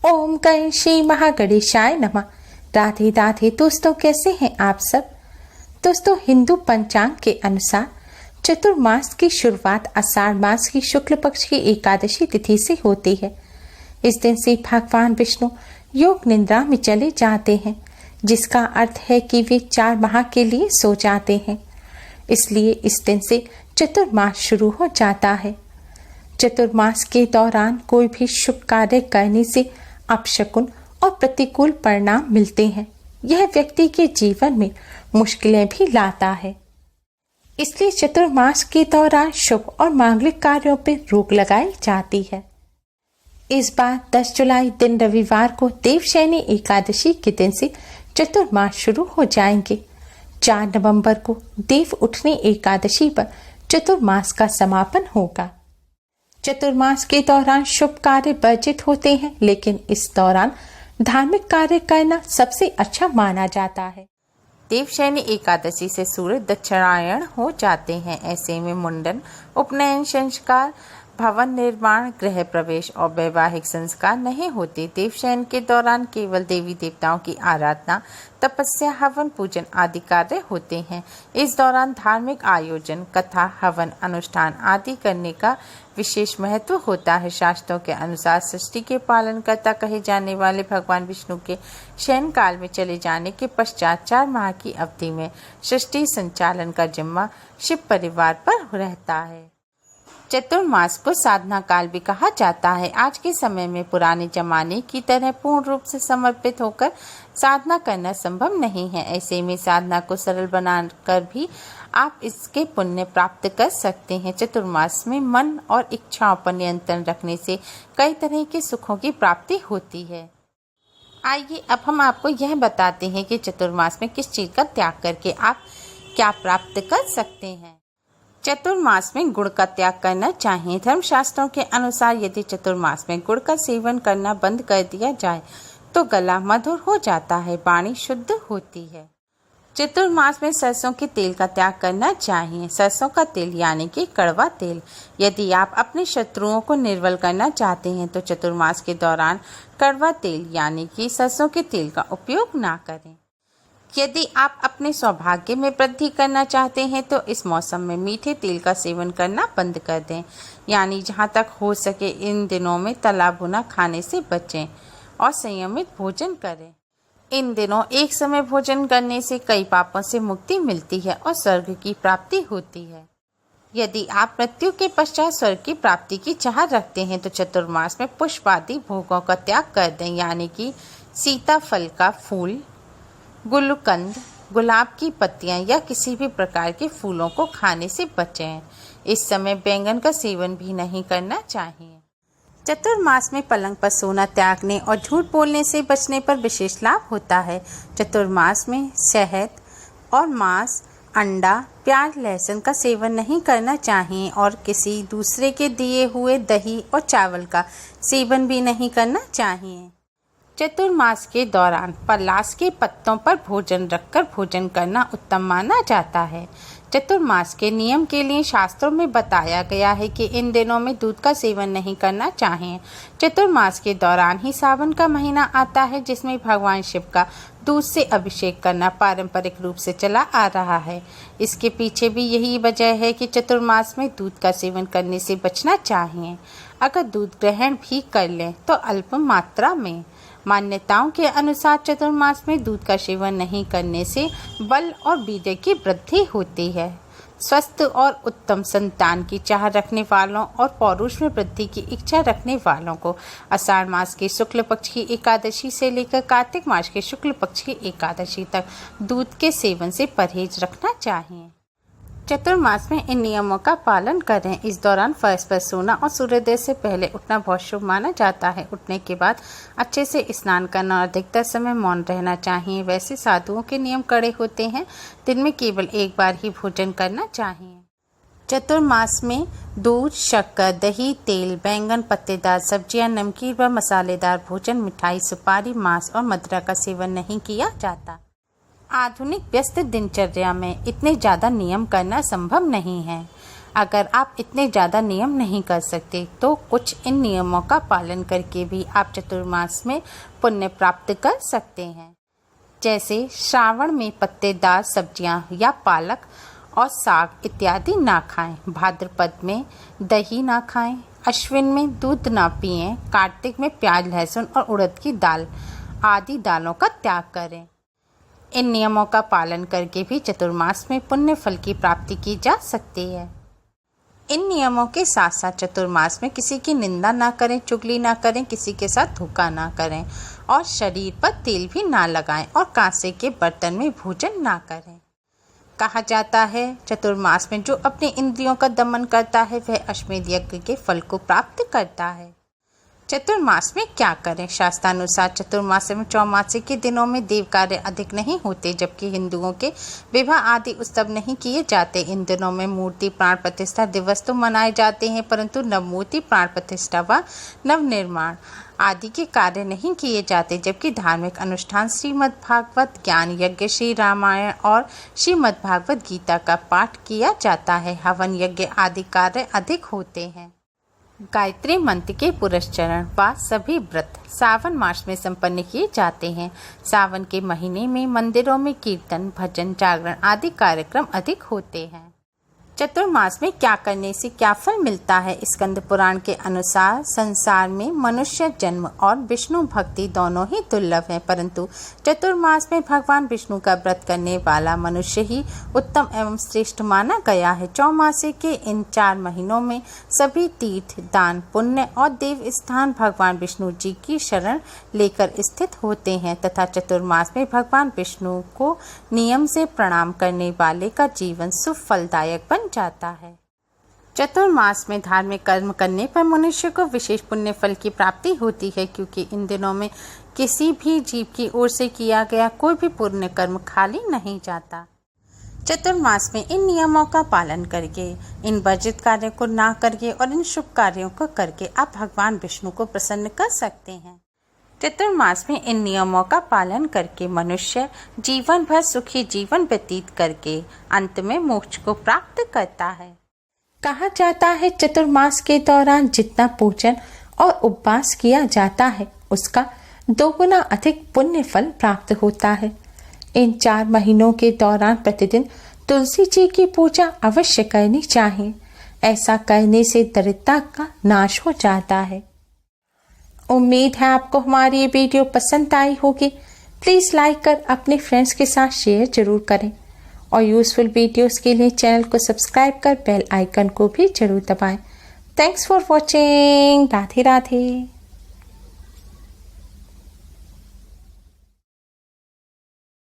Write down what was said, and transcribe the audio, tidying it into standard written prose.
ओम गण श्री महागणेशाय नमः। राधे राधे दोस्तों, कैसे हैं आप सब। दोस्तों, हिंदू पंचांग के अनुसार चतुर्मास की शुरुआत आषाढ़ मास की शुक्ल पक्ष की एकादशी तिथि से होती है। इस दिन से भगवान विष्णु योग निद्रा में चले जाते हैं, जिसका अर्थ है कि वे 4 माह के लिए सो जाते हैं। इसलिए इस दिन से चतुर्मास शुरू हो जाता है। चतुर्मास के दौरान कोई भी शुभ कार्य करने से अपशकुन और प्रतिकूल परिणाम मिलते हैं। यह व्यक्ति के जीवन में मुश्किलें भी लाता है। इसलिए चतुर्मास के दौरान शुभ और मांगलिक कार्यों पर रोक लगाई जाती है। इस बार 10 जुलाई दिन रविवार को देवशयनी एकादशी के दिन से चतुर्मास शुरू हो जाएंगे। 4 नवंबर को देव उठनी एकादशी पर चतुर्मास का समापन होगा। चतुर्मास के दौरान शुभ कार्य वर्जित होते हैं, लेकिन इस दौरान धार्मिक कार्य करना सबसे अच्छा माना जाता है। देवशयनी एकादशी से सूर्य दक्षिणायण हो जाते हैं। ऐसे में मुंडन, उपनयन संस्कार, भवन निर्माण, गृह प्रवेश और वैवाहिक संस्कार नहीं होते। देवशयन के दौरान केवल देवी देवताओं की आराधना, तपस्या, हवन, पूजन आदि कार्य होते हैं। इस दौरान धार्मिक आयोजन, कथा, हवन, अनुष्ठान आदि करने का विशेष महत्व होता है। शास्त्रों के अनुसार सृष्टि के पालनकर्ता कहे जाने वाले भगवान विष्णु के शयन काल में चले जाने के पश्चात 4 माह की अवधि में सृष्टि संचालन का जिम्मा शिव परिवार पर रहता है। चतुर्मास को साधना काल भी कहा जाता है। आज के समय में पुराने जमाने की तरह पूर्ण रूप से समर्पित होकर साधना करना संभव नहीं है। ऐसे में साधना को सरल बनाकर भी आप इसके पुण्य प्राप्त कर सकते हैं। चतुर्मास में मन और इच्छाओं पर नियंत्रण रखने से कई तरह के सुखों की प्राप्ति होती है। आइए अब हम आपको यह बताते हैं कि चतुर्मास में किस चीज का त्याग करके आप क्या प्राप्त कर सकते हैं। चतुर्मास में गुड़ का त्याग करना चाहिए। धर्मशास्त्रों के अनुसार यदि चतुर्मास में गुड़ का सेवन करना बंद कर दिया जाए तो गला मधुर हो जाता है, वाणी शुद्ध होती है। चतुर्मास में सरसों के तेल का त्याग करना चाहिए। सरसों का तेल यानी कि कड़वा तेल। यदि आप अपने शत्रुओं को निर्बल करना चाहते हैं तो चतुर्मास के दौरान कड़वा तेल यानी कि सरसों के तेल का उपयोग ना करें। यदि आप अपने सौभाग्य में वृद्धि करना चाहते हैं तो इस मौसम में मीठे तेल का सेवन करना बंद कर दें, यानी जहां तक हो सके इन दिनों में तला भुना खाने से बचें और संयमित भोजन करें। इन दिनों एक समय भोजन करने से कई पापों से मुक्ति मिलती है और स्वर्ग की प्राप्ति होती है। यदि आप मृत्यु के पश्चात स्वर्ग की प्राप्ति की चाह रखते हैं तो चतुर्मास में पुष्प आदि भोगों का त्याग कर दें, यानी कि सीताफल का फूल, गुलकंद, गुलाब की पत्तियां या किसी भी प्रकार के फूलों को खाने से बचें। इस समय बैंगन का सेवन भी नहीं करना चाहिए। चतुर्मास में पलंग पर सोना त्यागने और झूठ बोलने से बचने पर विशेष लाभ होता है। चतुर्मास में शहद और मांस, अंडा, प्याज, लहसुन का सेवन नहीं करना चाहिए और किसी दूसरे के दिए हुए दही और चावल का सेवन भी नहीं करना चाहिए। चतुर्मास के दौरान पलाश के पत्तों पर भोजन रखकर भोजन करना उत्तम माना जाता है। चतुर्मास के नियम के लिए शास्त्रों में बताया गया है कि इन दिनों में दूध का सेवन नहीं करना चाहिए। चतुर्मास के दौरान ही सावन का महीना आता है, जिसमें भगवान शिव का दूध से अभिषेक करना पारंपरिक रूप से चला आ रहा है। इसके पीछे भी यही वजह है कि चतुर्मास में दूध का सेवन करने से बचना चाहिए। अगर दूध ग्रहण भी कर लें तो अल्प मात्रा में। मान्यताओं के अनुसार चतुर्मास में दूध का सेवन नहीं करने से बल और वीर्य की वृद्धि होती है। स्वस्थ और उत्तम संतान की चाह रखने वालों और पौरुष में वृद्धि की इच्छा रखने वालों को आषाढ़ मास की शुक्ल पक्ष की एकादशी से लेकर कार्तिक मास के शुक्ल पक्ष की एकादशी तक दूध के सेवन से परहेज रखना चाहिए। चतुर्मास में इन नियमों का पालन करें। इस दौरान फर्श पर सोना और सूर्योदय से पहले उठना बहुत शुभ माना जाता है। उठने के बाद अच्छे से स्नान करना और अधिकतर समय मौन रहना चाहिए। वैसे साधुओं के नियम कड़े होते हैं। दिन में केवल एक बार ही भोजन करना चाहिए। चतुर्मास में दूध, शक्कर, दही, तेल, बैंगन, पत्तेदार सब्जियां, नमकीन व मसालेदार भोजन, मिठाई, सुपारी, मांस और मदिरा का सेवन नहीं किया जाता। आधुनिक व्यस्त दिनचर्या में इतने ज़्यादा नियम करना संभव नहीं है। अगर आप इतने ज़्यादा नियम नहीं कर सकते तो कुछ इन नियमों का पालन करके भी आप चतुर्मास में पुण्य प्राप्त कर सकते हैं। जैसे श्रावण में पत्तेदार सब्जियां या पालक और साग इत्यादि ना खाएं, भाद्रपद में दही ना खाएं, अश्विन में दूध ना पिएं, कार्तिक में प्याज लहसुन और उड़द की दाल आदि दालों का त्याग करें। इन नियमों का पालन करके भी चतुर्मास में पुण्य फल की प्राप्ति की जा सकती है। इन नियमों के साथ साथ चतुर्मास में किसी की निंदा ना करें, चुगली ना करें, किसी के साथ धोखा ना करें और शरीर पर तेल भी ना लगाएं और कांसे के बर्तन में भोजन ना करें। कहा जाता है चतुर्मास में जो अपने इंद्रियों का दमन करता है वह अश्वमेध यज्ञ के फल को प्राप्त करता है। चतुर्मास में क्या करें? शास्त्रानुसार चतुर्मास एवं चौमासी के दिनों में देव कार्य अधिक नहीं होते, जबकि हिंदुओं के विवाह आदि उत्सव नहीं किए जाते। इन दिनों में मूर्ति प्राण प्रतिष्ठा दिवस तो मनाए जाते हैं, परंतु नवमूर्ति प्राण प्रतिष्ठा व नवनिर्माण आदि के कार्य नहीं किए जाते। जबकि धार्मिक अनुष्ठान श्रीमद् भागवत ज्ञान यज्ञ, श्री रामायण और श्रीमद् भागवत गीता का पाठ किया जाता है। हवन यज्ञ आदि कार्य अधिक होते हैं। गायत्री मंत्र के पुरस्चरण व सभी व्रत सावन मास में संपन्न किए जाते हैं। सावन के महीने में मंदिरों में कीर्तन, भजन, जागरण आदि कार्यक्रम अधिक होते हैं। चतुर्मास में क्या करने से क्या फल मिलता है? स्कंद पुराण के अनुसार संसार में मनुष्य जन्म और विष्णु भक्ति दोनों ही दुर्लभ हैं, परंतु चतुर्मास में भगवान विष्णु का व्रत करने वाला मनुष्य ही उत्तम एवं श्रेष्ठ माना गया है। चौमासे के इन 4 महीनों में सभी तीर्थ, दान, पुण्य और देव स्थान भगवान विष्णु जी की शरण लेकर स्थित होते हैं तथा चतुर्मास में भगवान विष्णु को नियम से प्रणाम करने वाले का जीवन सुफलदायक बन जाता है। चतुर्मास में धार्मिक कर्म करने पर मनुष्य को विशेष पुण्य फल की प्राप्ति होती है, क्योंकि इन दिनों में किसी भी जीव की ओर से किया गया कोई भी पुण्य कर्म खाली नहीं जाता। चतुर्मास में इन नियमों का पालन करके, इन वर्जित कार्यों को ना करके और इन शुभ कार्यों को करके आप भगवान विष्णु को प्रसन्न कर सकते हैं। चतुर्मास में इन नियमों का पालन करके मनुष्य जीवन भर सुखी जीवन व्यतीत करके अंत में मोक्ष को प्राप्त करता है। कहा जाता है चतुर्मास के दौरान जितना पूजन और उपवास किया जाता है उसका 2 गुना अधिक पुण्य फल प्राप्त होता है। इन 4 महीनों के दौरान प्रतिदिन तुलसी जी की पूजा अवश्य करनी चाहिए। ऐसा करने से दरिद्रता का नाश हो जाता है। उम्मीद है आपको हमारी ये वीडियो पसंद आई होगी। प्लीज़ लाइक कर अपने फ्रेंड्स के साथ शेयर जरूर करें और यूज़फुल वीडियोस के लिए चैनल को सब्सक्राइब कर बेल आइकन को भी जरूर दबाएं। Thanks for watching. Radhe Radhe.